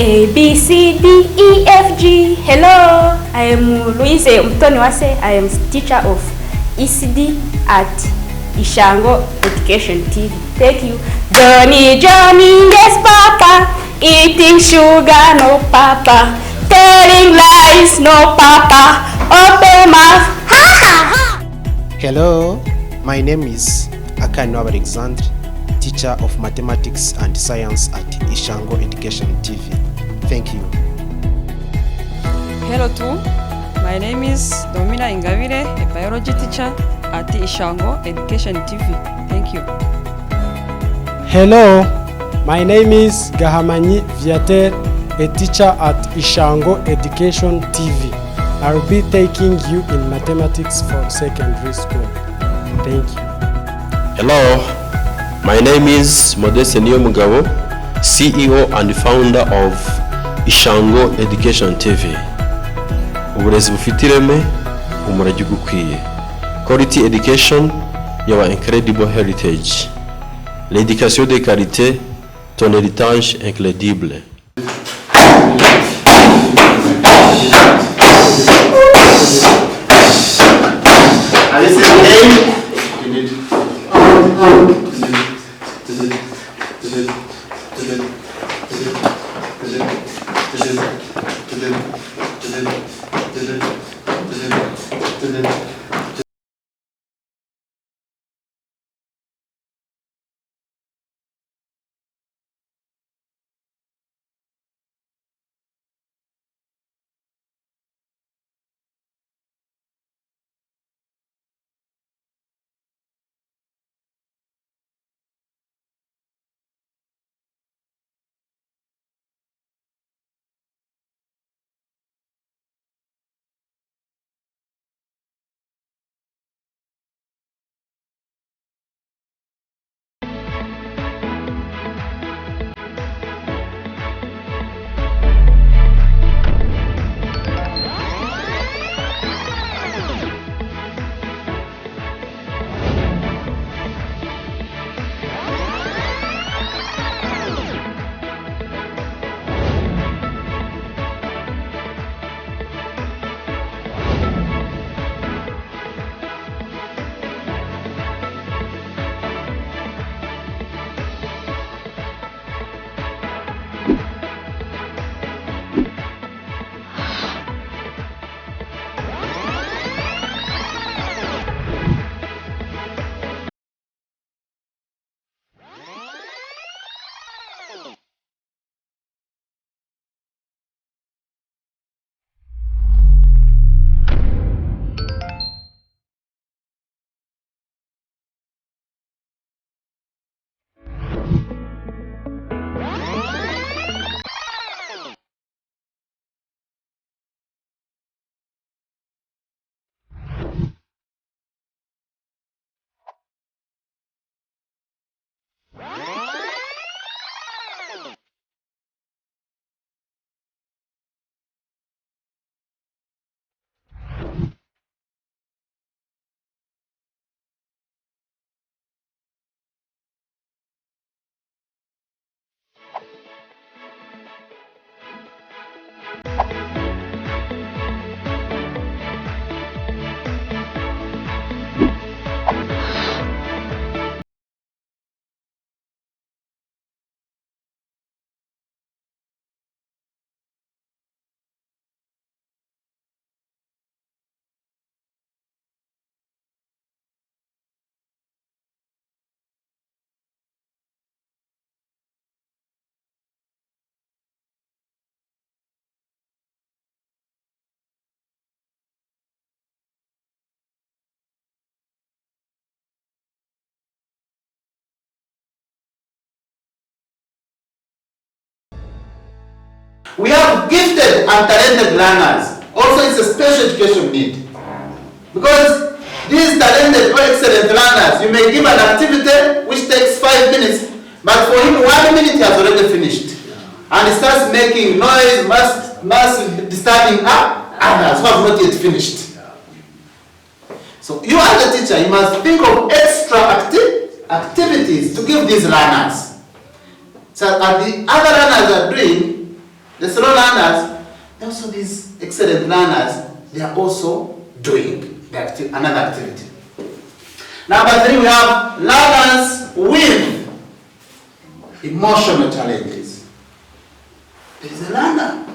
A, B, C, D, E, F, G. Hello, I am Louise Mtoniwase. I am teacher of ECD at Ishango Education TV. Thank you. Johnny, Johnny, yes papa. Eating sugar, no papa. Telling lies, no papa. Open mouth, ha ha ha. Hello, my name is Anyuraho Alexander, teacher of mathematics and science at Ishango Education TV. Thank you. Hello too, my name is Domina Ingabire, a biology teacher at Ishango Education TV. Thank you. Hello, my name is Gahamanyi Viater, a teacher at Ishango Education TV. I'll be taking you in mathematics for secondary school. Thank you. Hello, my name is Modeste niyomugabo, CEO and founder of Ishango Education TV. Uburezi bufite ireme, umurage ugukwiye. Quality education, your incredible heritage. L'éducation de qualité, ton héritage incrédible. We have gifted and talented learners. Also, it's a special education need. Because these talented or excellent learners, you may give an activity which takes 5 minutes, but for him 1 minute he has already finished. And he starts making noise, mass disturbing others who have not yet finished. So you as a teacher, you must think of extra activities to give these learners. So as the other learners are doing, The slow learners, also these excellent learners, they are also doing another activity. Number 3, we have learners with emotional challenges. There is a learner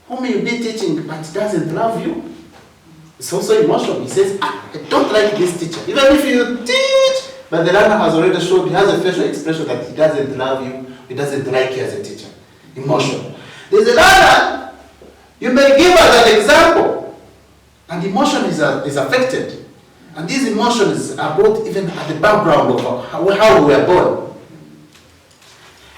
who may be teaching but doesn't love you. It's also emotional. He says, I don't like this teacher. Even if you teach, but the learner has already shown, he has a facial expression that he doesn't love you, he doesn't like you as a teacher. Emotional. There's a learner, you may give as an example, and emotion is affected. And these emotions are brought even at the background of how we were born.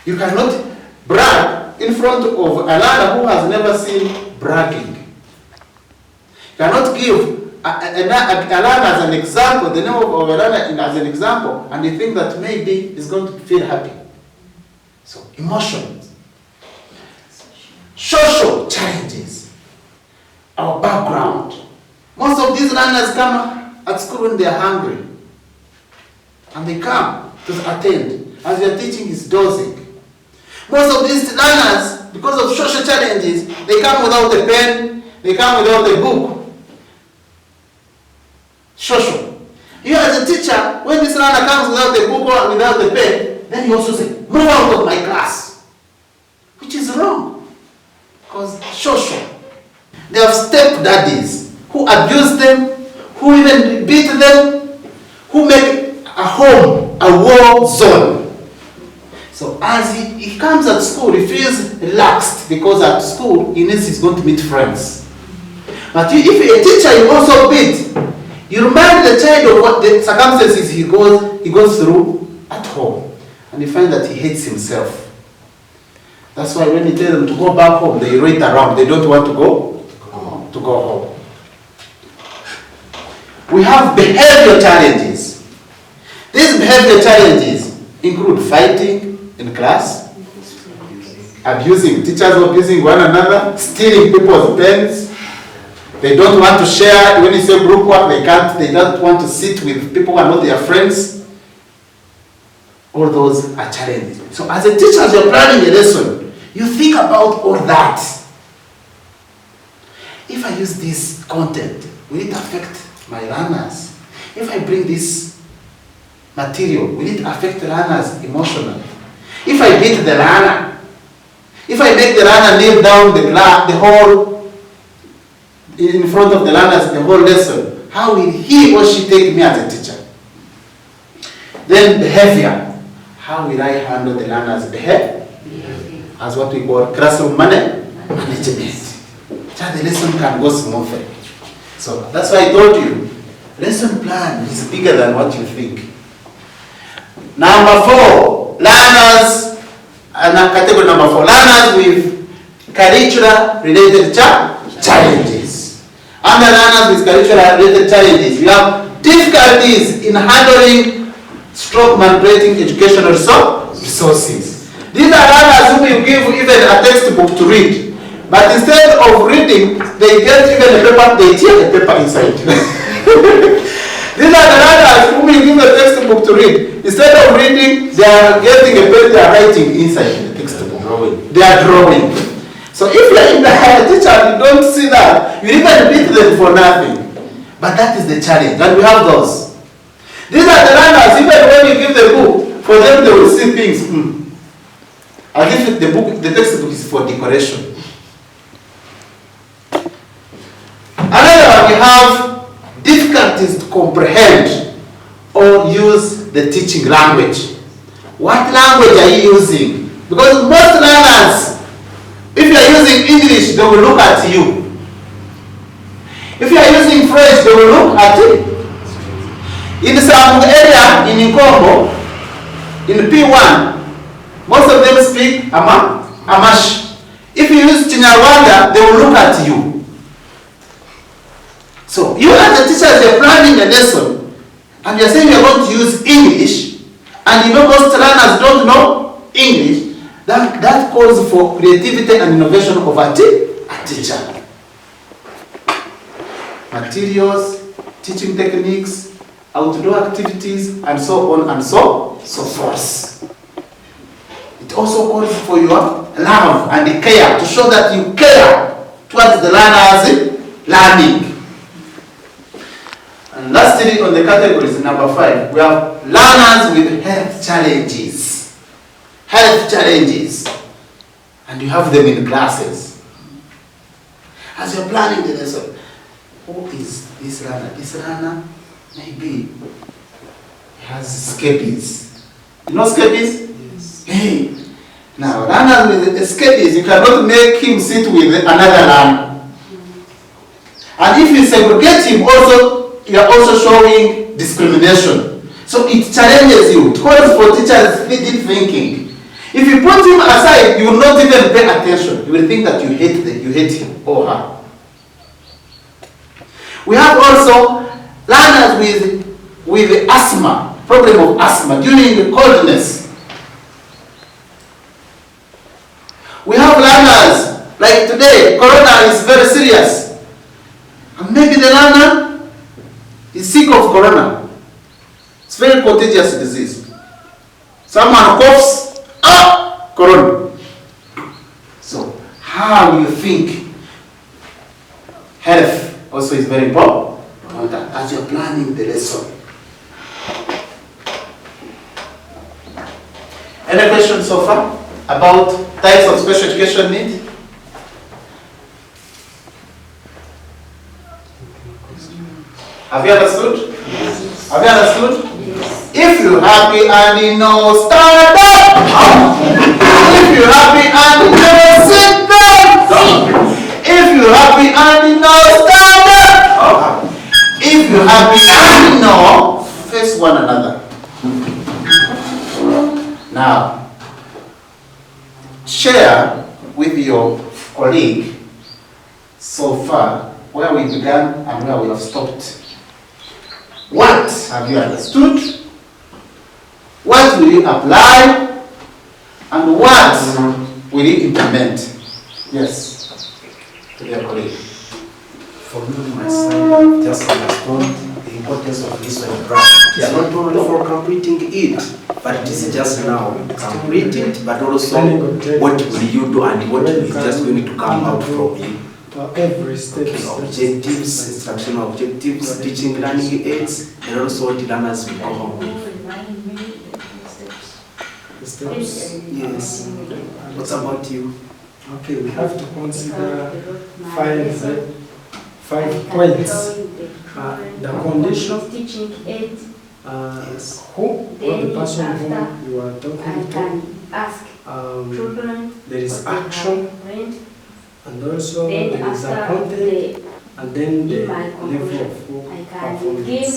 You cannot brag in front of a learner who has never seen bragging. You cannot give a learner as an example, the name of a learner as an example, and you think that maybe he's going to feel happy. So, emotions. Social challenges. Our background. Most of these learners come at school when they are hungry. And they come to attend. As your teaching is dozing. Most of these learners, because of social challenges, they come without a pen, they come without a book. Social. You as a teacher, when this learner comes without a book or without a pen, then you also say, move out of my class. Which is wrong. Because social. They have stepdaddies who abuse them, who even beat them, who make a home a war zone. So as he comes at school, he feels relaxed because at school he knows he's going to meet friends. But if you're a teacher, you also beat. You remind the child of what the circumstances he goes through at home. And you find that he hates himself. That's why when you tell them to go back home, they rate around. They don't want to go home. We have behavior challenges. These behavior challenges include fighting in class, abusing, teachers abusing one another, stealing people's pens. They don't want to share. When you say group work, they don't want to sit with people who are not their friends. All those are challenges. So as a teacher, as you're planning a lesson, you think about all that. If I use this content, will it affect my learners? If I bring this material, will it affect the learners emotionally? If I beat the learner, if I make the learner kneel down the whole, in front of the learners, the whole lesson, how will he or she take me as a teacher? Then behavior. How will I handle the learner's behavior? As what we call classroom management. So the lesson can go smoothly. So that's why I told you, lesson plan is bigger than what you think. Number 4, learners, category number 4, learners with curricular-related challenges. Under learners with curricular-related challenges, we have difficulties in handling stroke manipulating educational resources. These are learners who will give even a textbook to read. But instead of reading, they get even a paper, they tear the paper inside. These are the learners who will give a textbook to read. Instead of reading, they are getting a pen, they are writing inside the textbook. They are drawing. So if you are in the teacher and you don't see that, you even beat them for nothing. But that is the challenge, and we have those. These are the learners, even when you give the book, for them they will see things. As if the textbook is for decoration. Another one, we have difficulties to comprehend or use the teaching language. What language are you using? Because most learners, if you are using English, they will look at you. If you are using French, they will look at you. In some area, in Congo, in P1, most of them speak Amash. If you use Chinyarwanda, they will look at you. So, you as a teacher, you're planning a lesson, and you're saying you're going to use English, and you know most learners don't know English, that calls for creativity and innovation of a teacher. Materials, teaching techniques, outdoor activities, and so on and so forth. It also calls for your love and care, to show that you care towards the learner's learning. And lastly, on the categories, number 5, we have learners with health challenges. Health challenges. And you have them in classes. As you're planning the lesson, who is this learner? This learner, maybe, has scabies. You know scabies? Yes. Hey. Now, learners with scabies, you cannot make him sit with another learner. And if you segregate him also, you are also showing discrimination. So it challenges you. It calls for teachers' deep thinking. If you put him aside, you will not even pay attention. You will think that you hate him or her. We have also learners with asthma, problem of asthma during the coldness. We have learners, like today, corona is very serious. And maybe the learner is sick of corona. It's a very contagious disease. Someone coughs, corona. So, how you think health also is very important as you're planning the lesson. Any questions so far about types of special education need? Have you understood? Yes. Have you understood? Yes. If you're happy and you know, stand up. If you're happy and you know, sit down. If you're happy and you know, stand up. If you're happy and you know, face one another. Now, share with your colleague so far where we began and where we have stopped. What have you understood? What will you apply? And what will you implement? Yes, to your colleague. For me, my side, just understand the importance of this one graph. It's not only for completing it, but this is just now complete it, but also what will you do and what is just going to come out from you. Every step. Objectives, instructional objectives, teaching learning aids, and also what learners will go home with. The steps. Yes. What about you? Okay, we have to consider five points. The condition, teaching aid, who or the person whom you are talking to. Ask children. There is action, and also Then there is a after content, and then the my level conclusion, of I can performance. give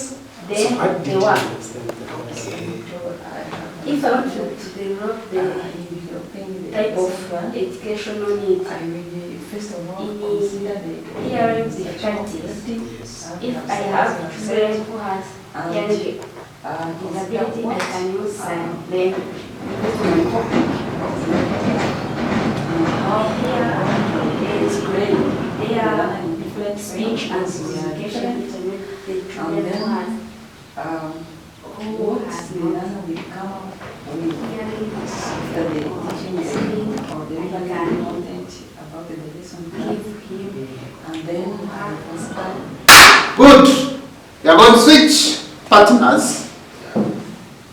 them So I the work. understand. If I want to develop the type of educational needs in hearing difficulties, if I have students who has hearing disability, I can use sign language. They are speech and communication the children who has not become hearing listening or the content about the lesson give him and then Good. You are going to switch partners.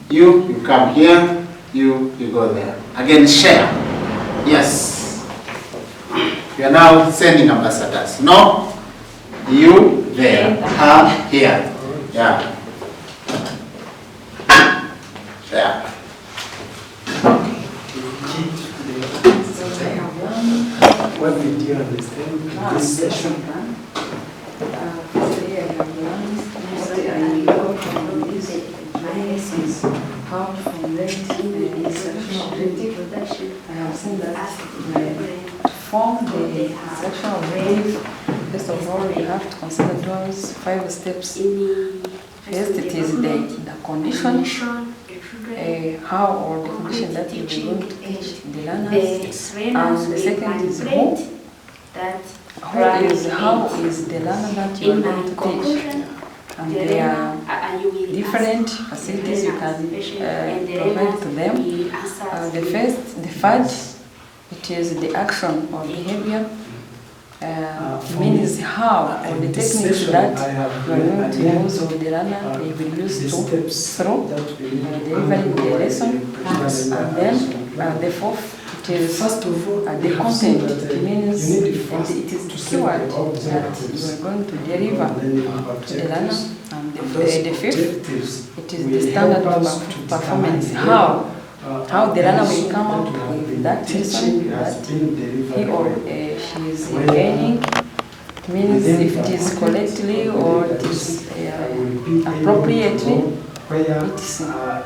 You come here, you go there. Again, share. Yes. You are now sending ambassadors. No? You there. Her here. Yeah. Yeah. What did you understand in this session? How to formulate the instructional objective. I have seen that to form the instructional objective, first of all, we have to consider those 5 steps. First, it is the condition, how or the condition that you are going to teach the learners. And the second is how is the learner that you are going to teach. and there are different facilities you can provide to them. The first, it is the action or behavior. Means how or the techniques that you are going to use or the learner they will use to through delivering the lesson. And then the fourth, it is the content. It means it is the keyword that you are going to deliver to the learner. And the fifth, it is the standard performance. How the learner will come out with that lesson that he or she is gaining. It means if it is correctly or it is appropriately. It's that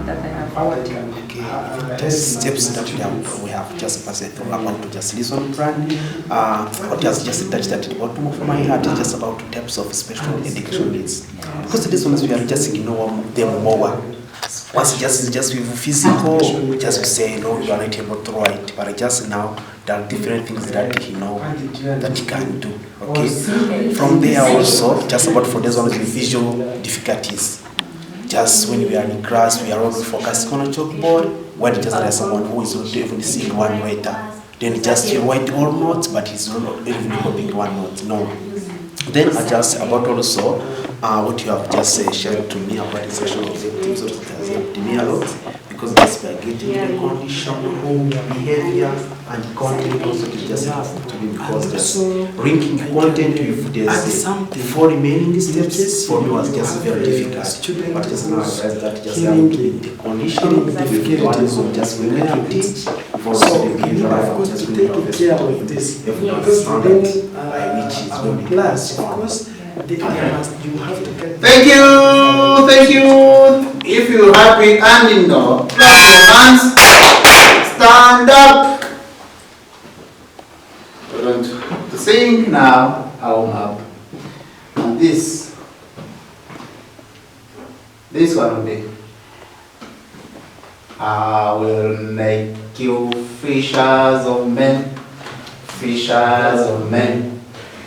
I have forwarded. Test steps that we have just passed through about to just listen plan. What has just touched at the bottom of my heart is just about types of special education needs. Because these ones we are just ignore them more. Once just with physical, just we say no, you are not able to write, but just now there are different things that he know that he can do. Okay. From there also, just about for those ones with visual difficulties. Just when we are in class, we are only focusing on a chalkboard. When just there is someone who is not even seeing one letter, then just you write all notes, but he's not even copying one note. No. Then I just about also what you have just shared to me about the sexual objectives of the me a lot, because that's by getting the condition, behavior, and content also to just have to be, because there's linking content with there's 4 remaining steps for me was just very difficult. But just now I realized that just having to be the condition with the ones who just when you teach for the behavior life, just when you care about this, everyone standard by which is going to class, of course. You have to get. Thank you. If you're happy and in the clap your hands, stand up. We're going to sing now. I'll up. And this one will be. I will make you fishers of men, fishers of men,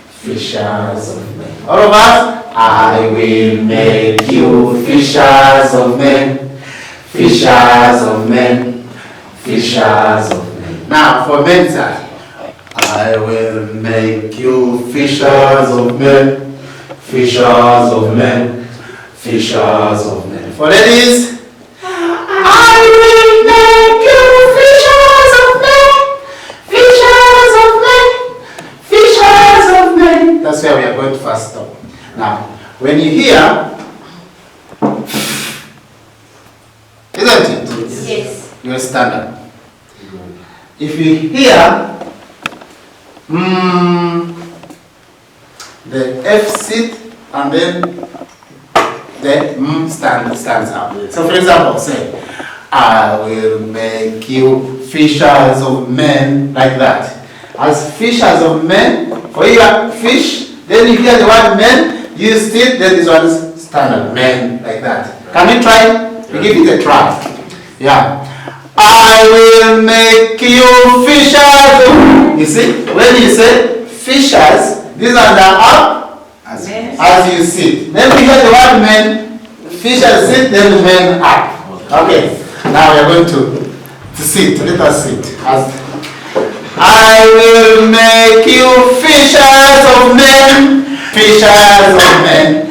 fishers of men. All of us. I will make you fishers of men, fishers of men, fishers of men. Now for men's side, I will make you fishers of men, fishers of men, fishers of men. For ladies, I will make you fishers of men, fishers of men, fishers of men. That's where we are going to first stop. Now, when you hear, isn't it? Yes. You stand up. If you hear the F sit and then the stands up. So for example, say, I will make you fishers of men, like that. As fishers of men, for you are fish, then you hear the word men, you sit, then this one is standard, men, like that. Can we try? We give it a try. Yeah. I will make you fishers of, you see, when you say fishers, these are the up as you sit. Then we hear the word men, fishers sit, then the men up. Okay. Now we are going to sit. Let us sit. I will make you fishers of men, fishers of men.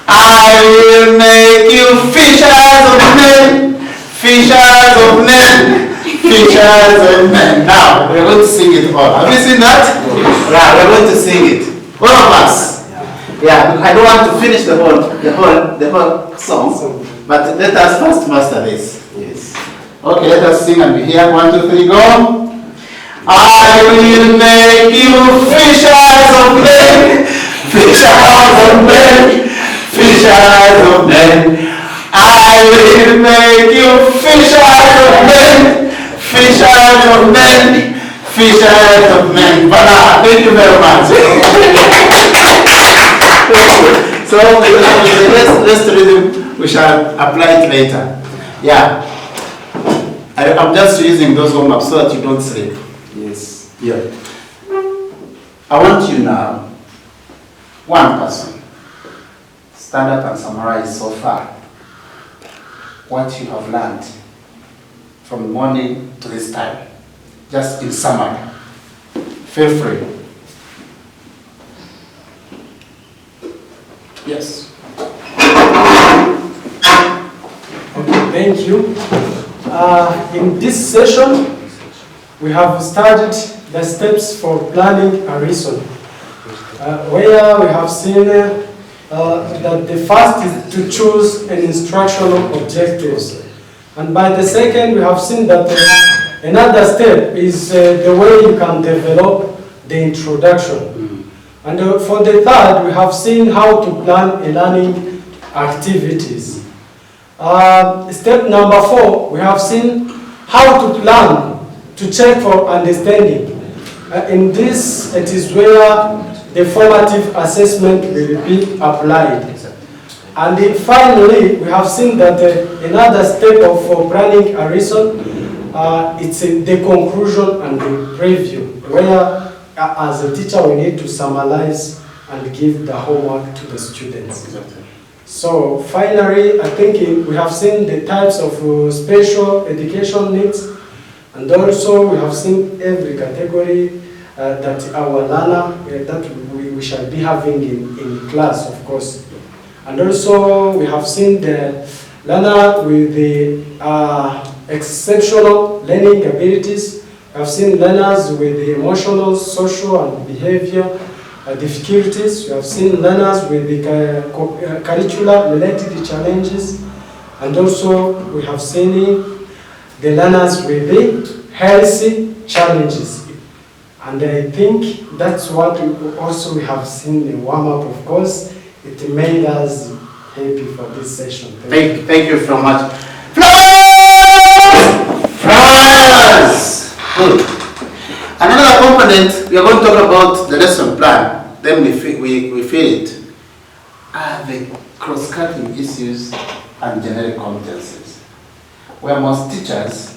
I will make you fishers of men, fishers of men, fishers of men. Now we are going to sing it all. Have you seen that? Yeah, we are going to sing it. All of us. Yeah, I don't want to finish the whole song, but let us first master this. Yes. Okay, let us sing and be here. 1, 2, 3, go. I will make you fishers of men, fishers of men, fishers of men. I will make you fishers of men, fishers of men, fishers of men. Voilà, thank you very much. So let's rhythm, we shall apply it later. Yeah. I'm just using those warm-ups so that you don't sleep. Yes. Yeah. I want you now, one person, stand up and summarize so far what you have learned from morning to this time. Just in summary. Feel free. Yes. Okay, thank you. In this session, we have studied the steps for planning a lesson, where we have seen that the first is to choose an instructional objectives. And by the second, we have seen that another step is the way you can develop the introduction. And for the third, we have seen how to plan a learning activities. Step number 4, we have seen how to plan to check for understanding. In this, it is where the formative assessment will be applied. And then finally, we have seen that another step of planning a lesson, it's the conclusion and the review, where as a teacher we need to summarize and give the homework to the students. Exactly. So finally, I think we have seen the types of special education needs, and also we have seen every category that our learner that we shall be having in class, of course. And also we have seen the learner with the exceptional learning abilities. We have seen learners with the emotional, social, and behavior difficulties. We have seen learners with the curricular-related challenges. And also we have seen the learners with the healthy challenges. And I think that's what we have seen in warm-up, of course. It made us happy for this session. Thank you so much. France! Good. Another component, we are going to talk about the lesson plan. Then we feel it. Are the cross-cutting issues and generic competencies, where most teachers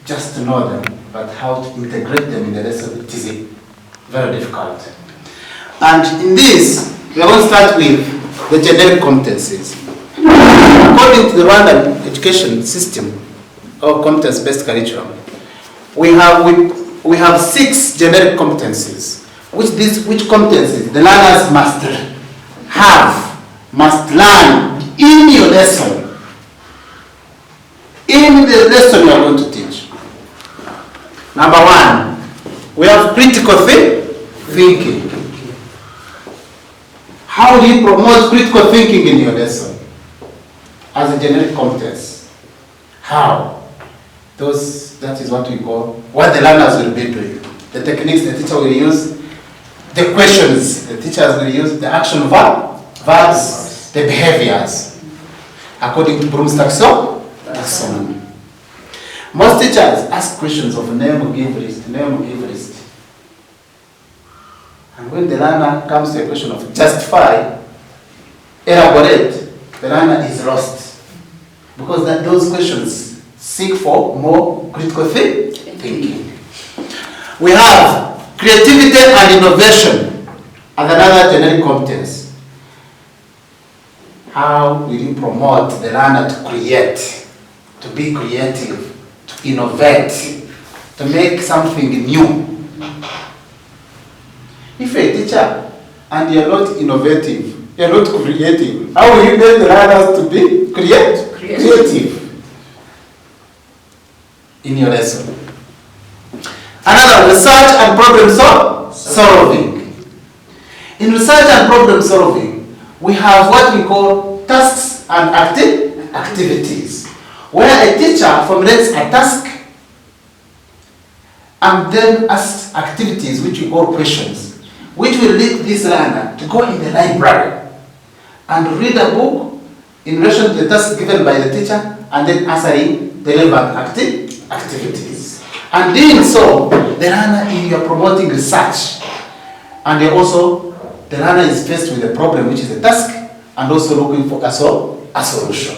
just know them, but how to integrate them in the lesson, it is very difficult. And in this, we are going to start with the generic competencies. According to the Rwandan education system, or competence-based curriculum, we have 6 generic competencies, which competencies the learners must learn in your lesson. In the lesson you are going to teach. Number 1, we have critical thinking. How do you promote critical thinking in your lesson as a generic competence? How? That is what we call, what the learners will be doing. The techniques the teacher will use, the questions the teachers will use, the action verbs, the behaviors, according to Bloom's taxonomy. Most teachers ask questions of niyomugabo list. And when the learner comes to a question of justify, elaborate, the learner is lost. Because those questions seek for more critical thinking. We have creativity and innovation as another generic competence. How will you promote the learner to create, to be creative, to innovate, to make something new? If you're a teacher and you're not innovative, you're not creative, how will you get the learners to be creative in your lesson? Another, research and problem solving. In research and problem solving, we have what we call tasks and activities, where a teacher formulates a task and then asks activities which we call questions, which will lead this learner to go in the library and read a book in relation to the task given by the teacher and then answering the relevant activities. And doing so, the learner, you are promoting research, and the learner is faced with a problem which is a task and also looking for a solution.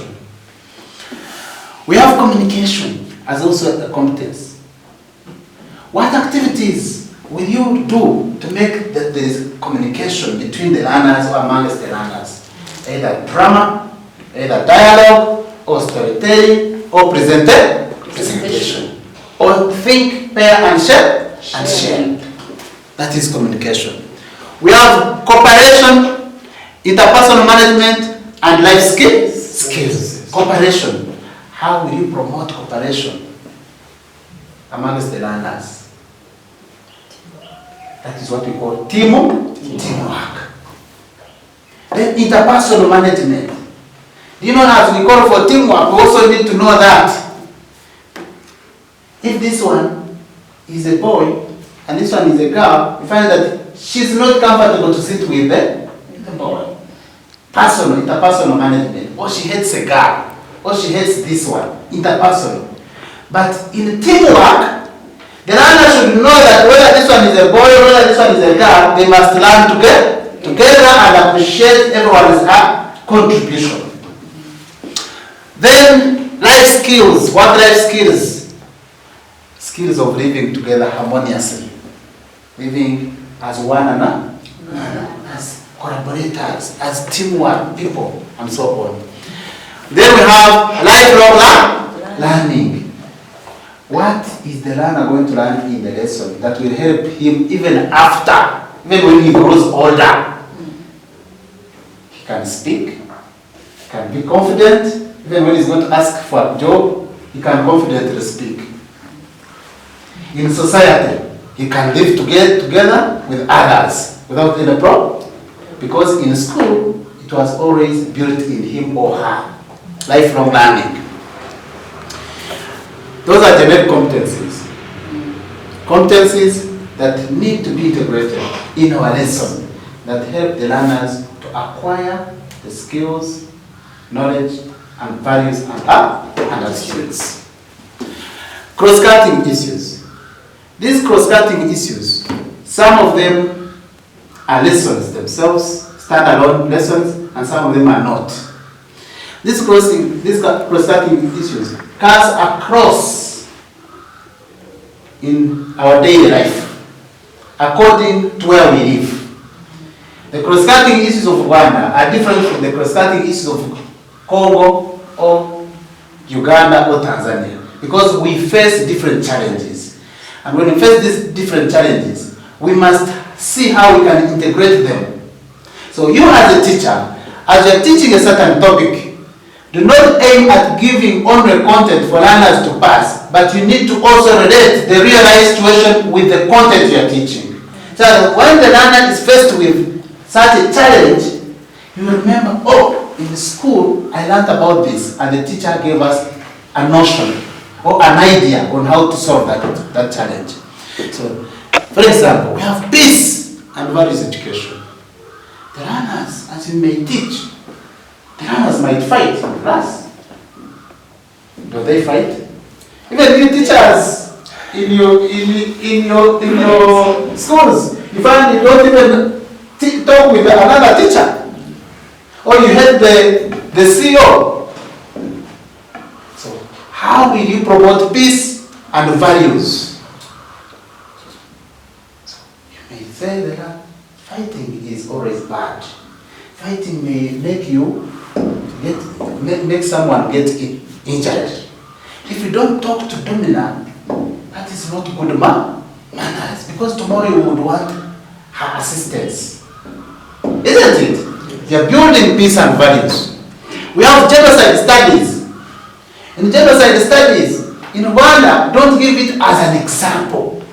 We have communication as also a competence. What activities will you do to make there is communication between the learners or amongst the learners? either drama, either dialogue, or storytelling, or presentation, or think, pair, and share, That is communication. We have cooperation, interpersonal management, and life skills. Cooperation. How will you promote cooperation amongst the learners? That is what we call teamwork. Then interpersonal management. You know, as we call for teamwork, we also need to know that if this one is a boy and this one is a girl, you find that she's not comfortable to sit with the boy. Interpersonal management. Or she hates a girl. Or she hates this one. Interpersonal. But in teamwork, the learner should know that whether this one is a boy or whether this one is a girl, they must learn together and appreciate everyone's contribution. Then life skills. What life skills? Skills of living together harmoniously. Living as one another, as collaborators, as teamwork people, and so on. Then we have lifelong learning. What is the learner going to learn in the lesson that will help him even when he grows older? He can speak, he can be confident, even when he's going to ask for a job, he can confidently speak. In society, he can live together with others without any problem. Because in school, it was always built in him or her. Lifelong learning. Those are generic competencies. Competencies that need to be integrated in our lesson that help the learners to acquire the skills, knowledge, and values and attitudes. Cross-cutting issues. These cross-cutting issues, some of them are lessons themselves, standalone lessons, and some of them are not. These cross-cutting issues cuts across in our daily life according to where we live. The cross-cutting issues of Rwanda are different from the cross-cutting issues of Congo or Uganda or Tanzania because we face different challenges. And when we face these different challenges, we must see how we can integrate them. So you as a teacher, as you are teaching a certain topic, do not aim at giving only content for learners to pass, but you need to also relate the real life situation with the content you are teaching. So when the learner is faced with such a challenge, you will remember, oh, in school I learned about this, and the teacher gave us a notion or an idea on how to solve that challenge. So, for example, we have peace and values education. The learners, as you may teach, the learners might fight in class. Do they fight? Even you teachers in your schools, you find you don't even talk with another teacher, or you hate the CEO. So how will you promote peace and values? So you may say that fighting is always bad. Fighting may make someone get injured. If you don't talk to Domina, that is not good manners, because tomorrow you would want her assistance. Isn't it? They are building peace and values. We have genocide studies. In genocide studies, in Rwanda, don't give it as an example.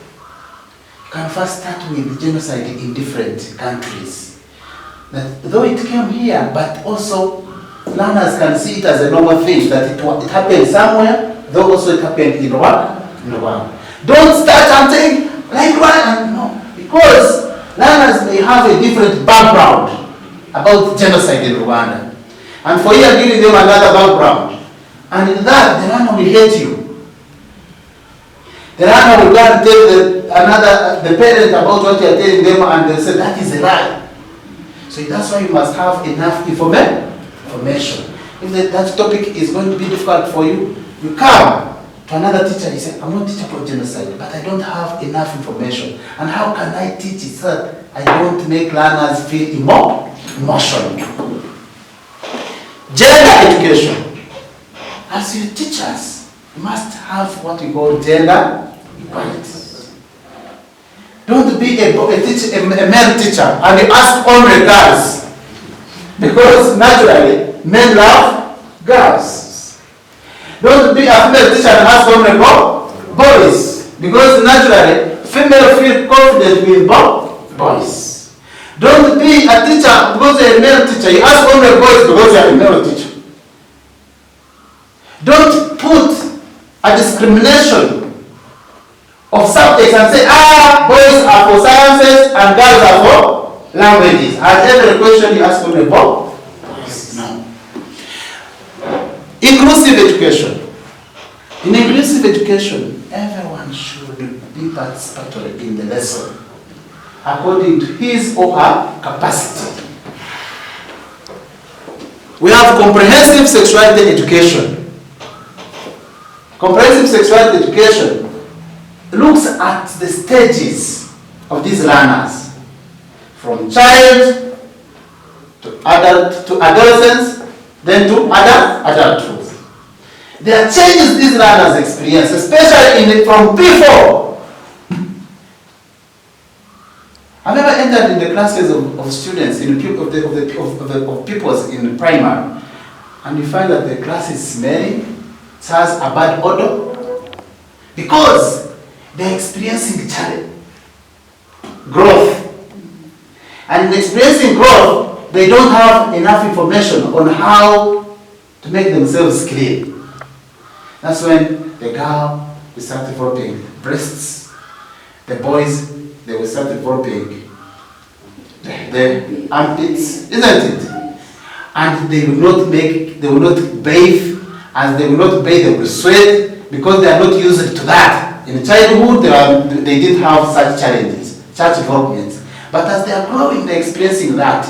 You can first start with genocide in different countries. That though it came here, but also learners can see it as a normal thing, that it happened somewhere, though also it happened in Rwanda. Don't start something like Rwanda, no, because learners may have a different background about genocide in Rwanda. And for you, giving them another background. And in that, the learner will hate you. The learner will go and tell the parent about what you are telling them, and they say, that is a lie. So that's why you must have enough information. If that topic is going to be difficult for you, you come to another teacher, you say, I'm not teacher for genocide, but I don't have enough information. And how can I teach it so that I don't make learners feel emotional? Gender education. As your teachers, you must have what we call gender equality. Don't be a male teacher and you ask only girls. Because naturally, men love girls. Don't be a female teacher and ask only boys. Because naturally, female feel confident with boys. Don't be a teacher because you're a male teacher. You ask only boys because you're a male teacher. Don't put a discrimination of subjects and say, boys are for sciences and girls are for languages. At every question you ask only boys. No. Inclusive education. In inclusive education, everyone should be participatory in the lesson according to his or her capacity. We have comprehensive sexuality education. Comprehensive sexuality education looks at the stages of these learners, from child to adult to adolescence, then to adulthood. There are changes these learners experience, especially from P4. I've never entered in the classes of students of pupils in primary, and you find that the class is smelly, it has a bad odor, because they're experiencing challenge, growth. And in experiencing growth, they don't have enough information on how to make themselves clean. That's when the girl will start developing breasts, the boys, they will start developing the armpits, isn't it? And they will not bathe, and they will not bathe, they will sweat, because they are not used to that. In childhood, they didn't have such challenges, such developments. But as they are growing, they're experiencing that.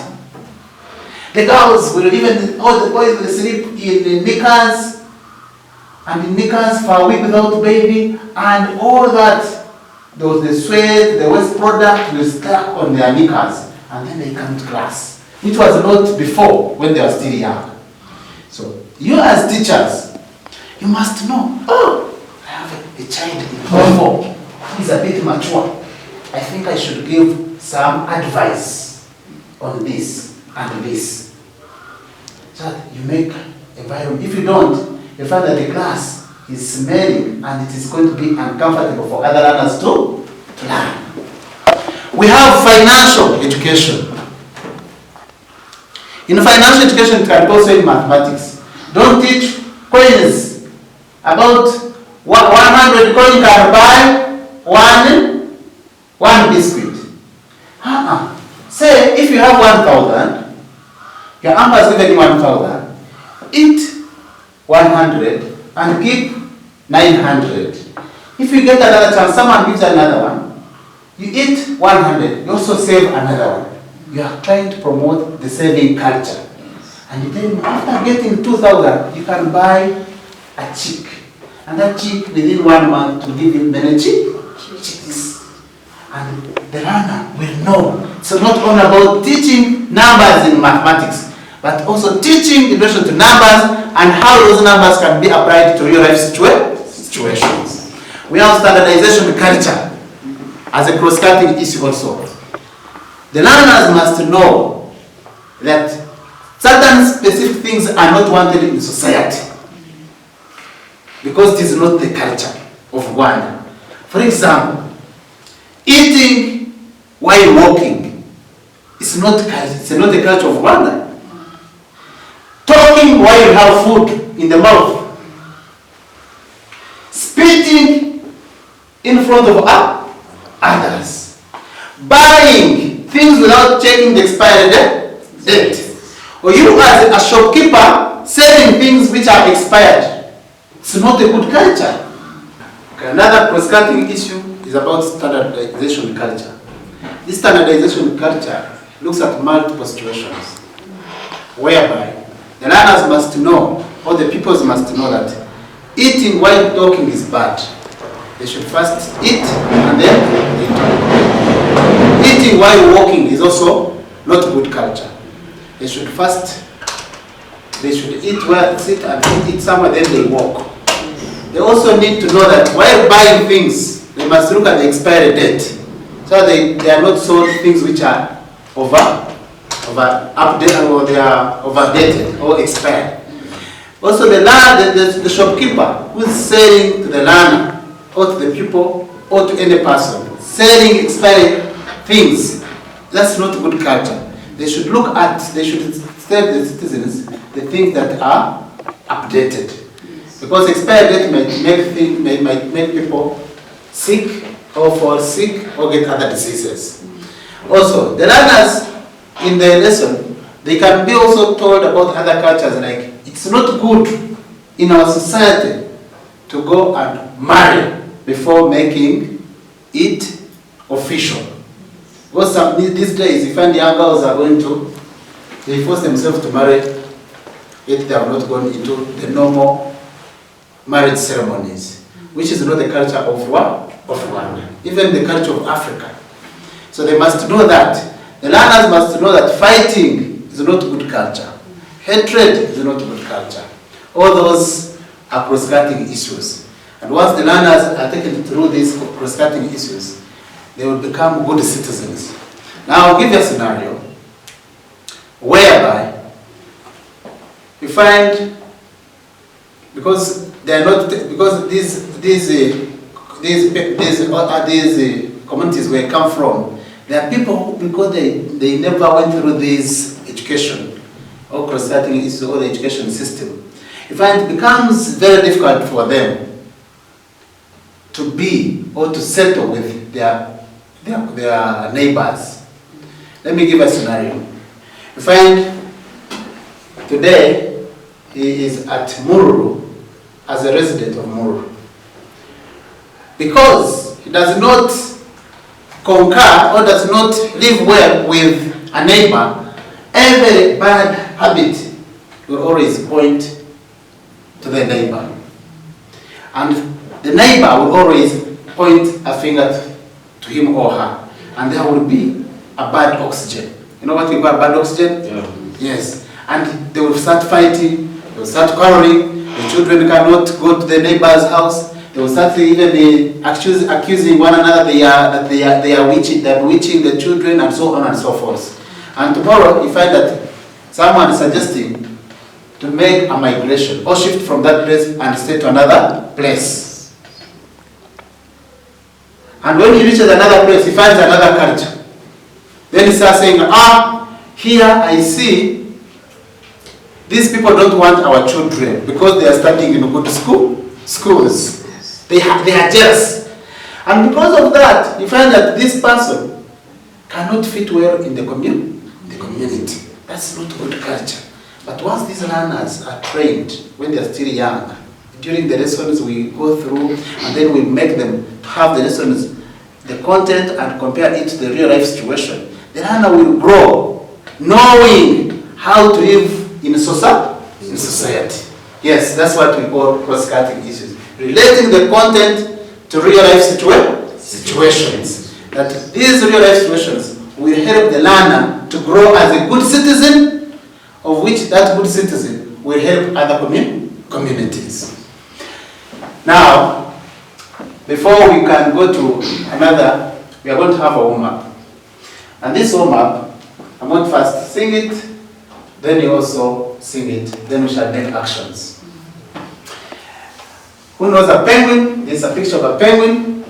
The girls will even, all the boys will sleep in knickers, and in knickers for a week without baby, and all that, the sweat, the waste product will stuck on their knickers, and then they come to class, which was not before when they were still young. So, you as teachers, you must know, I have a child in Form 4, he's a bit mature. I think I should give some advice on this and this. So that you make environment. If you don't, you find that the class is smelling and it is going to be uncomfortable for other learners to learn. We have financial education. In financial education, it can also in mathematics. Don't teach coins. About 100 coins can buy one biscuit. Say if you have 1,000, your uncle has given you 1,000, eat 100 and keep 900. If you get another chance, someone gives another one, you eat 100, you also save another one. You are trying to promote the saving culture. And then after getting 2,000, you can buy a chick. And that chick within 1 month will give you many chicks. And the learner will know. So not only about teaching numbers in mathematics, but also teaching in relation to numbers and how those numbers can be applied to real life situations. We have standardization culture as a cross-cutting issue also. The learners must know that certain specific things are not wanted in society because it is not the culture of Rwanda. For example, eating while walking is not the culture of Rwanda. Talking while you have food in the mouth. Spitting in front of others. Buying things without checking the expiry date. Or you as a shopkeeper selling things which are expired. It's not a good culture. Okay, another cross-cutting issue is about standardization culture. This standardization culture looks at multiple situations whereby the learners must know, or the pupils must know that eating while talking is bad. They should first eat and then they talk. Eating while walking is also not good culture. They should first They should eat well, sit and eat somewhere, then they walk. They also need to know that while buying things, they must look at the expiry date. So they are not sold things which are updated, or they are overdated or expired. Also the shopkeeper who is selling to the learner or to the pupil or to any person, selling expired things, that's not good culture. They should tell the citizens the things that are updated. Because expired date might make people sick or fall sick or get other diseases. Also, the learners in the lesson, they can be also told about other cultures, like it's not good in our society to go and marry before making it official. Because these days, you find young girls are they force themselves to marry if they have not gone into the normal marriage ceremonies, which is not the culture of Rwanda, even the culture of Africa. So they must know that. The learners must know that fighting is not good culture. Hatred is not good culture. All those are cross-cutting issues. And once the learners are taken through these cross-cutting issues, they will become good citizens. Now I'll give you a scenario whereby you find, because these communities where I come from, there are people who, because they never went through this education or cross-cutting issues or the education system, you find it becomes very difficult for them to be or to settle with their neighbors. Let me give a scenario. You find today he is at Mururu as a resident of Mururu. Because he does not concur or does not live well with a neighbor, every bad habit will always point to the neighbor. And the neighbor will always point a finger to him or her. And there will be a bad oxygen. You know what we call bad oxygen? Yeah. Yes. And they will start fighting, they will start quarreling, the children cannot go to the neighbor's house, they will start even accusing one another that they are bewitching the children, and so on and so forth. And tomorrow you find that someone is suggesting to make a migration or shift from that place and stay to another place. And when he reaches another place, he finds another culture. Then he starts saying, here I see these people don't want our children because they are studying in good schools. They are jealous. And because of that, you find that this person cannot fit well in the community. That's not good culture. But once these learners are trained when they are still young, during the lessons we go through, and then we make them have the lessons, the content, and compare it to the real life situation, the learner will grow knowing how to live in society. Yes, that's what we call cross-cutting issues. Relating the content to real life situations. That these real life situations will help the learner to grow as a good citizen, of which that good citizen will help other communities. Now, before we can go to another, we are going to have a warm-up. And this warm-up, I'm going to first sing it, then you also sing it, then we shall make actions. Who knows a penguin? This is a picture of a penguin.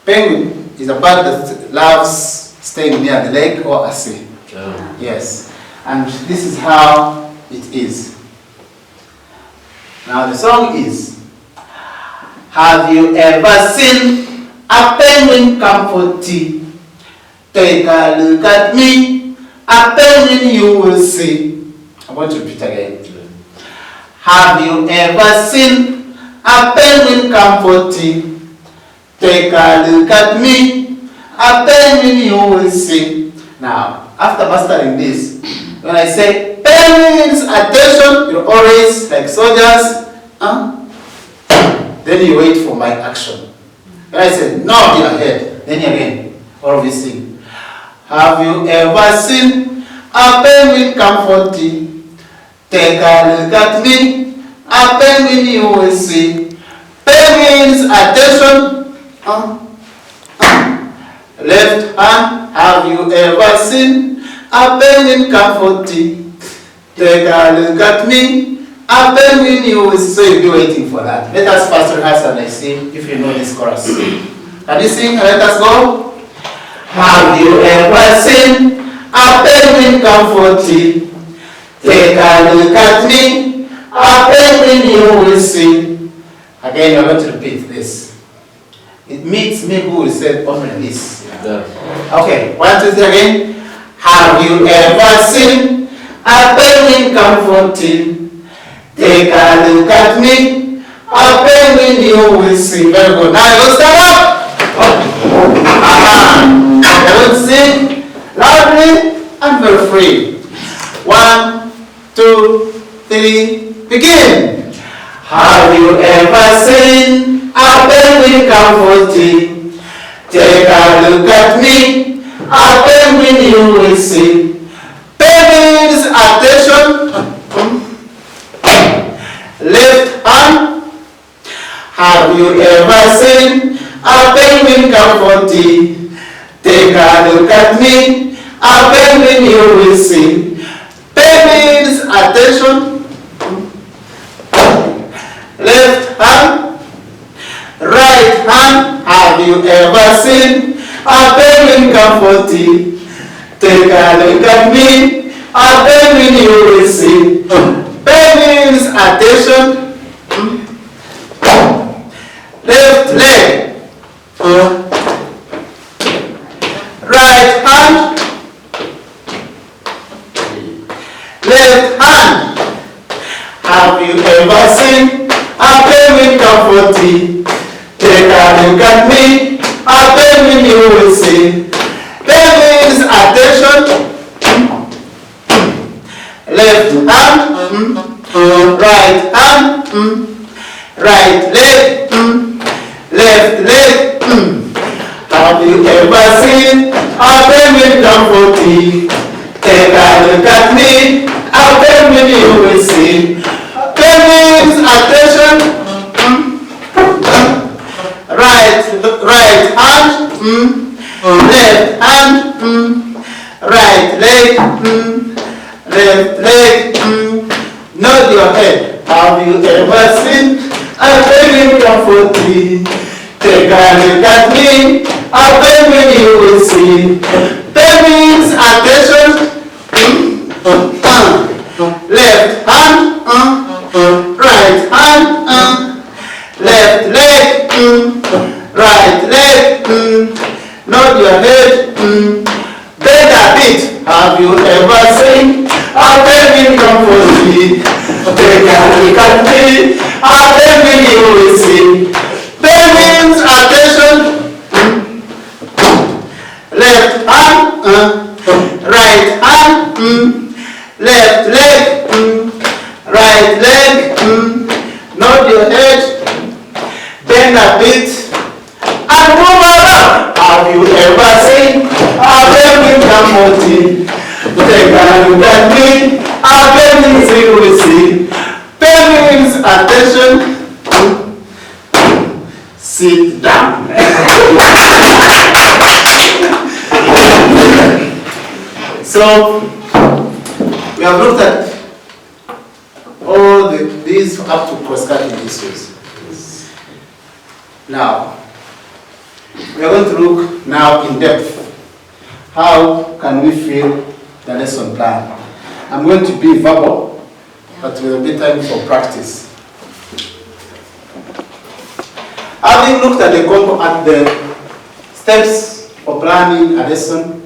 Penguin is a bird that loves staying near the lake or a sea. Yeah. Yes. And this is how it is. Now the song is, have you ever seen a penguin come for tea? Take a look at me, a penguin you will see. I'm going to repeat again. Have you ever seen a penguin come for tea? Take a look at me, a penguin you will see. Now, after mastering this, when I say penguins, attention, you always, like soldiers, then you wait for my action. When I say nod your head, then again, all of this thing. Have you ever seen a penguin come for tea? Take a look at me. A penguin you will see. Penguins, attention. Left hand, have you ever seen a penguin comforting? Take a look at me. A penguin you will see. So you'll be waiting for that. Let us first rehearse and I see if you know this chorus. Can you sing? Let us go. Have you ever seen a penguin comforting? Take a look at me. A penguin you will see. Again, you're going to repeat this. It meets me who will say only this. Okay, 1, 2, 3 again. Have you ever seen a penguin comforting? Take a look at me. A penguin you will see. Very good. Now you stand up. You will sing loudly and very free. 1, 2, 3, begin. Have you ever seen a penguin comforting? Take a look at me, a penguin you will see. Penguins, attention. Left hand. Have you ever seen a penguin comforting? Take a look at me, a penguin you will see. Penguins, attention. Left hand. Right hand. Have you ever seen a penguin comforting? Take a look at me, a penguin you will see. Penguins, attention. Left leg. Right hand. Left hand. Have you ever seen a penguin comforting? Take a look at me, a penguin you will see. Penguins, attention. Left hand. Right hand. Right leg. Left leg. Have you ever seen a penguin comforting? Take a look at me, a penguin you will see. Penguins, attention. Right hand. Left hand. Right leg. Left leg. Nod your head. Have you ever seen a penguin comforting? Take a look at me, a penguin you will see. Penguins, attention. Left hand. Right hand. Left leg. Right leg. Nod your head. Bend a bit. Have you ever seen a penguin comforting? Take a look at me, a penguin you will see. Penguins, attention. Left hand. Right hand. Left leg. Right leg. Nod your head. Bend a bit. And move around. Have you ever seen a penguin comforting? Take a look at me, a penguin you will see. Penguins, attention. Sit down. So, we have looked at all these up to cross-cutting issues. Now, we are going to look now in depth. How can we fill the lesson plan? I'm going to be verbal, but there will be time for practice. Having looked at the steps for planning a lesson,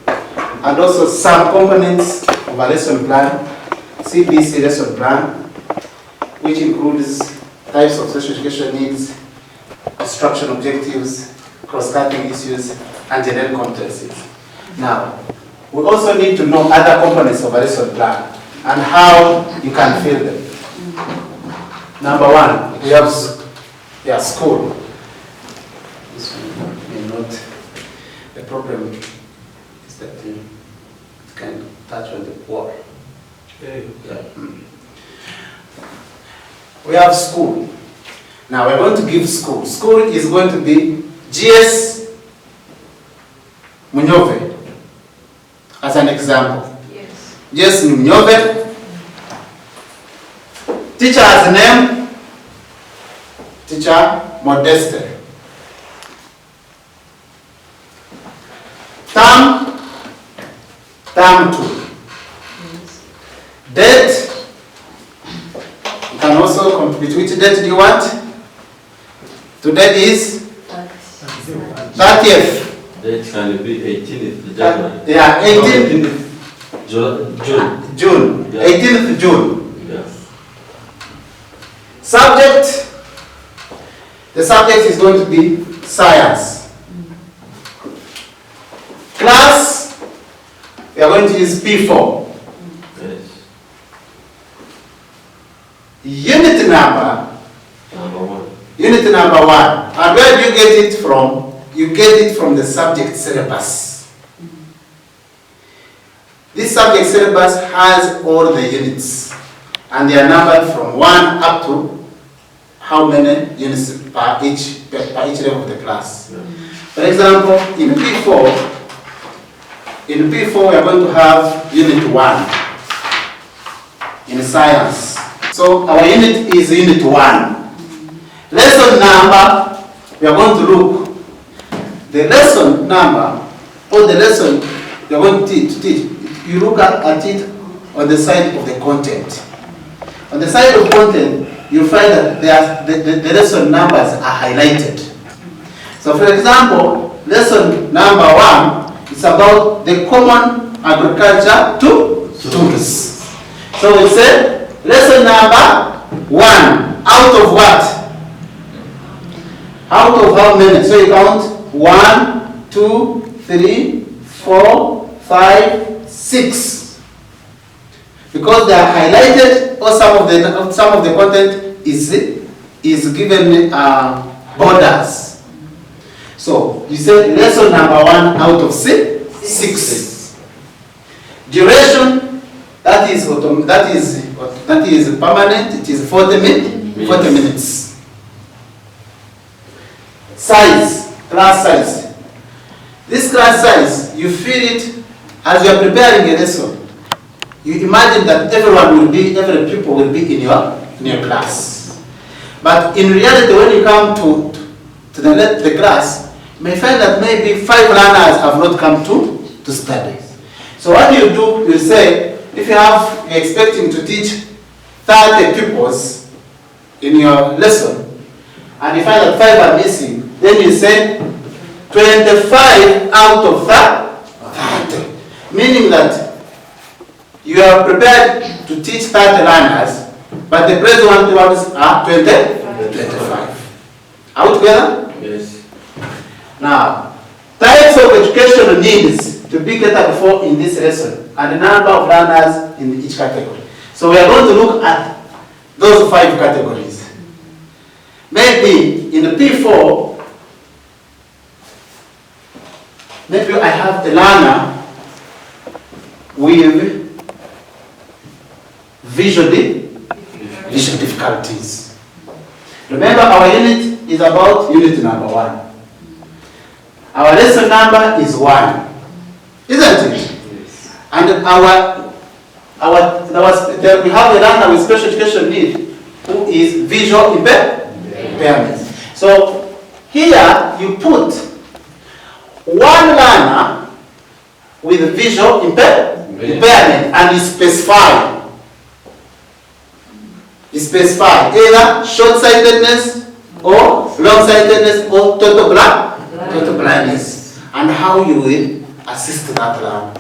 and also some components of a lesson plan, CBC lesson plan, which includes types of special education needs, instruction objectives, cross-cutting issues, and generic competencies. Now, we also need to know other components of a lesson plan and how you can fill them. Number one, we have school. This one may not. The problem is that you can touch on the wall. We have school. Now we're going to give school. School is going to be GS Munyove as an example. Yes. GS Munyove. Teacher's name, Teacher Modeste. Term 2. Yes. Date, you can also complete. Which date do you want? Today is 30th. That can be 18th January. Yeah, 18th June. June. Yeah. 18th June. Yeah. Subject, the subject is going to be science. Class, we are going to use P4. Yes. Unit number, Number 1. unit number 1. And where do you get it from? You get it from the subject syllabus. This subject syllabus has all the units, and they are numbered from 1 up to how many units per each level of the class. Yeah. For example, in P4 we are going to have unit 1 in science. So our unit is unit 1. Lesson number, we are going to look. The lesson number, or the lesson you are going to teach, you look at it on the side of the content. On the side of content, you find that the lesson numbers are highlighted. So for example, lesson number 1 is about the common agriculture tools. So we say lesson number 1, out of what? Out of how many? So you count 1, 2, 3, 4, 5, 6. Because they are highlighted, or some of the content is given borders. So you say lesson number 1 out of 6. Duration, that is permanent. It is 40 minutes. Size, class size. This class size, you feel it as you are preparing a lesson. You imagine that every pupil will be in your class. But in reality, when you come to the class, you may find that maybe 5 learners have not come to study. So what you do, you say, if you're expecting to teach 30 pupils in your lesson, and you find that 5 are missing, then you say 25 out of 30. Meaning that you are prepared to teach 30 learners, but the present ones are 25. Are we together? Yes. Now, types of educational needs to be catered for in this lesson, and the number of learners in each category. So we are going to look at those 5 categories. Maybe in the P4, maybe I have a learner with visual difficulties. Remember, our unit is about unit number 1. Our lesson number is 1, isn't it? Yes. And we have a learner with special education need who is visual impairment. So here you put 1 learner with visual impairment, and you specify. You specify either short-sightedness or long-sightedness or total blindness, and how you will assist that learner.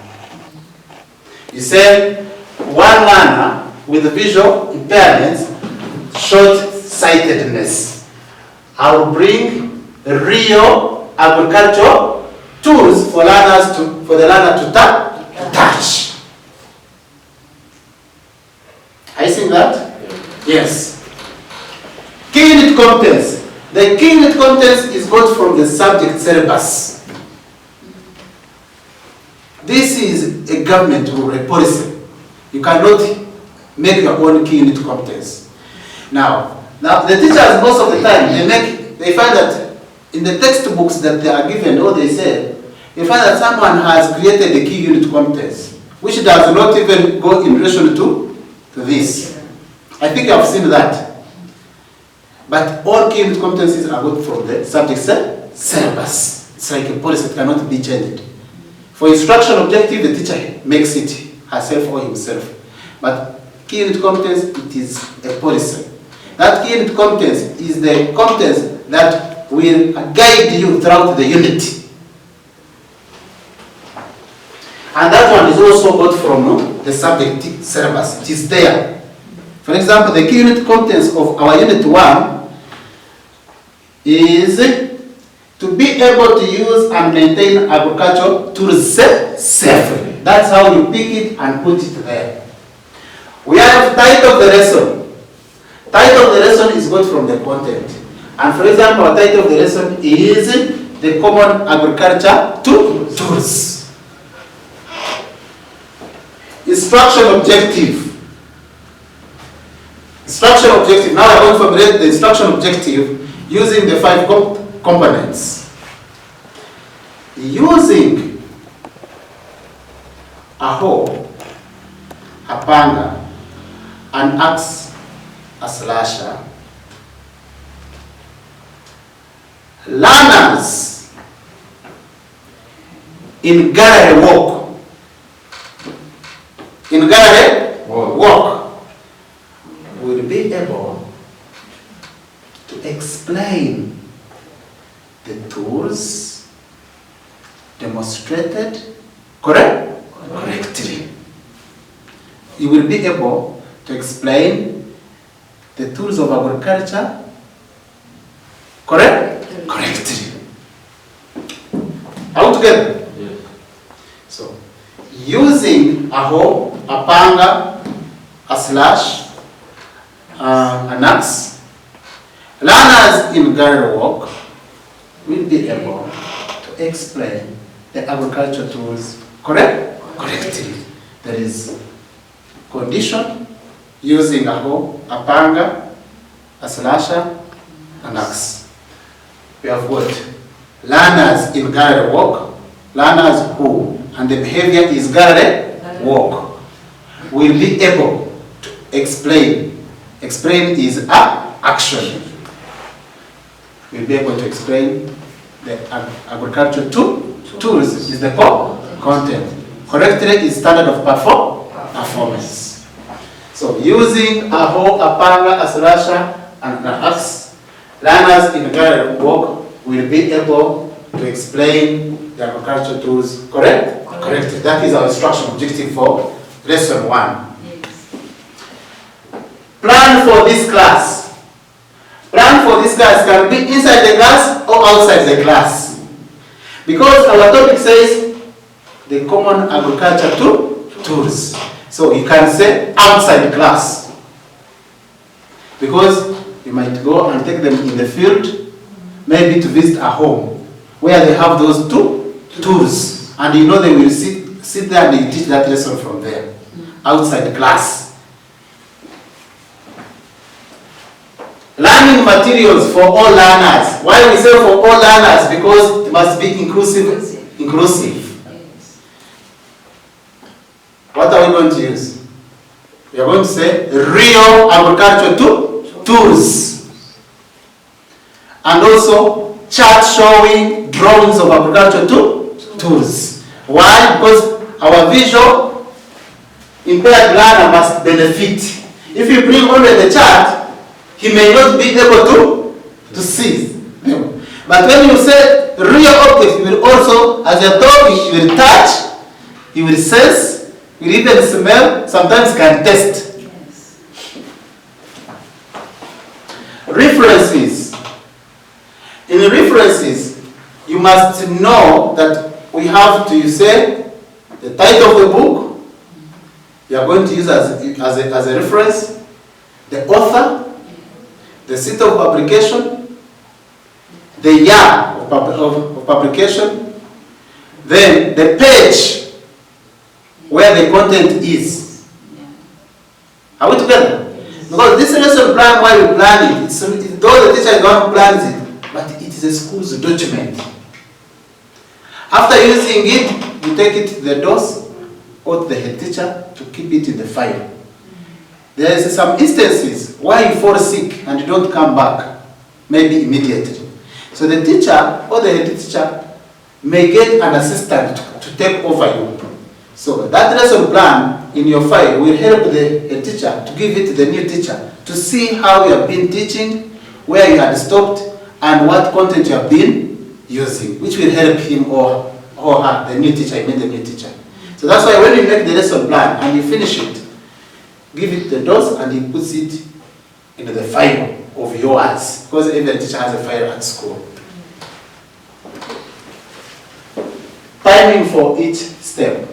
You say 1 learner with visual impairment, short-sightedness. I will bring real agricultural tools for the learner to touch. Are you seeing that? Yes. Key unit competence. The key unit competence is got from the subject syllabus. This is a government rule, a policy. You cannot make your own key unit competence. Now the teachers most of the time they find that in the textbooks that they are given, or they say, you find that someone has created a key unit competence, which does not even go in relation to this. I think you have seen that. But all key unit competencies are got from the subject syllabus. It's like a policy that cannot be changed. For instruction objective, the teacher makes it herself or himself. But key unit competence, it is a policy. That key unit competence is the competence that will guide you throughout the unit. And that one is also got from the subject syllabus. It is there. For example, the key unit competence of our unit 1 is to be able to use and maintain agricultural tools safely. That's how you pick it and put it there. We have title of the lesson. Title of the lesson is got from the content. And for example, our title of the lesson is the common agriculture tools. Instruction objective. Instruction objective. Now I want to formulate the instruction objective using the 5 components. Using a hoe, a panga, an axe, a slasher. Learners in gallery walk. In gallery walk will be able to explain the tools demonstrated correctly. You will be able to explain the tools of agriculture correctly. All together? Yes. So, using a hoe, a panga, a slash, an axe, learners in gallery walk will be able to explain the agriculture tools correctly. There is condition, using a hoe, a panga, a slasher, an axe. We have got learners in gallery walk, learners who, and the behavior is gallery walk, will be able to explain. Explain is action. Will be able to explain the agriculture tools is the content. Correctly is standard of performance. So using a hoe, a panga, a slasher, and an axe, learners in gallery walk will be able to explain the agriculture tools correctly. That is our instruction objective for lesson 1. Yes. Plan for this class. Plan for this class can be inside the class or outside the class. Because our topic says the common agriculture tools. So you can say outside class. Because you might go and take them in the field, maybe to visit a home where they have those tools, and you know they will sit there and they teach that lesson from there, outside the class. Learning materials for all learners. Why we say for all learners? Because it must be inclusive. Yes. What are we going to use? We are going to say real agriculture tools. And also chart showing drawings of agriculture tools. Why? Because our visual impaired learner must benefit. If you bring only the chart, he may not be able to see them. But when you say real objects, you will also, as a dog, you will touch, you will sense, you will even smell, sometimes can taste. Yes. References. In references, you must know that we have to say the title of the book, you are going to use as a reference, the author, the seat of publication, the year of publication, then the page where the content is. Are we together? Because this lesson plan, while we plan it, though the teacher is the one who plans it, but it is a school's document. After using it, you take it to the DOS or to the head teacher to keep it in the file. There is some instances where you fall sick and you don't come back, maybe immediately. So the teacher or the head teacher may get an assistant to take over you. So that lesson plan in your file will help the head teacher to give it to the new teacher to see how you have been teaching, where you had stopped, and what content you have been using, which will help him or her, the new teacher, I mean the new teacher. So that's why when you make the lesson plan and you finish it, give it the DOS and he puts it into the file of yours, because every teacher has a file at school. Timing for each step.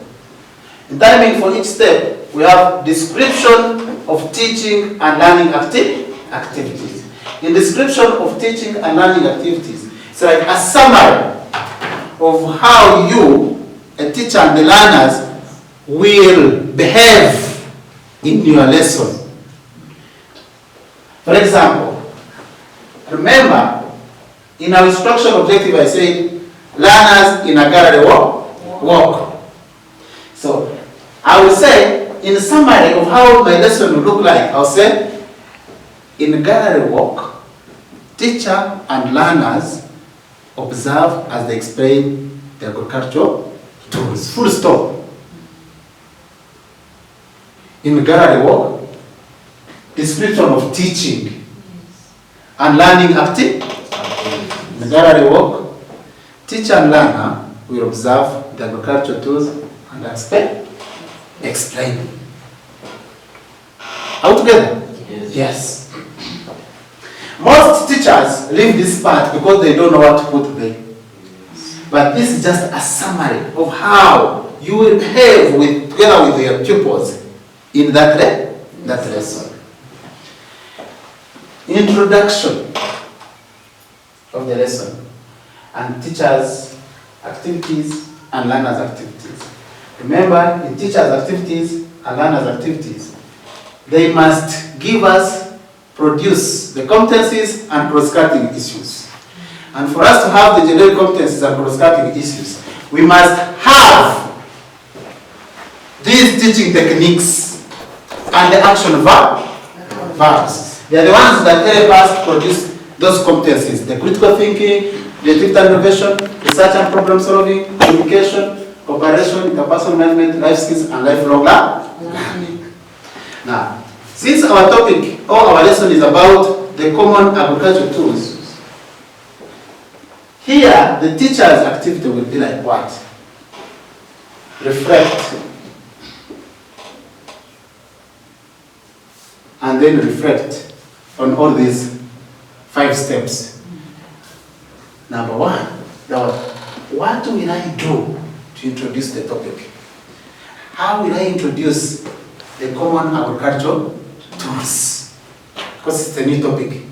In timing for each step, we have description of teaching and learning activities. In description of teaching and learning activities, it's like a summary of how you, a teacher and the learners, will behave in your lesson. For example, remember, in our instruction objective I said, learners in a gallery walk. So, I will say, in summary of how my lesson will look like, I'll say, in a gallery walk, teacher and learners observe as they explain the agricultural tools. Full stop. In gallery walk, description of teaching and learning activity. In gallery walk, teacher and learner will observe the agricultural tools and explain. Are we together? Yes. Most teachers leave this part because they don't know what to put there. But this is just a summary of how you will behave together with your pupils in that lesson. Introduction of the lesson and teachers' activities and learners' activities. Remember, in teachers' activities and learners' activities, they must produce the competencies and cross-cutting issues. And for us to have the generic competencies and cross-cutting issues, we must have these teaching techniques and the action verbs. They are the ones that help us produce those competencies: the critical thinking, creativity and innovation, research and problem solving, communication, cooperation, interpersonal management, life skills, and lifelong learning. Now, since our topic or our lesson is about the common agricultural tools, here the teacher's activity will be like what? Reflect. And then reflect on all these 5 steps. Number 1, what will I do to introduce the topic? How will I introduce the common agricultural tools? Because it's a new topic.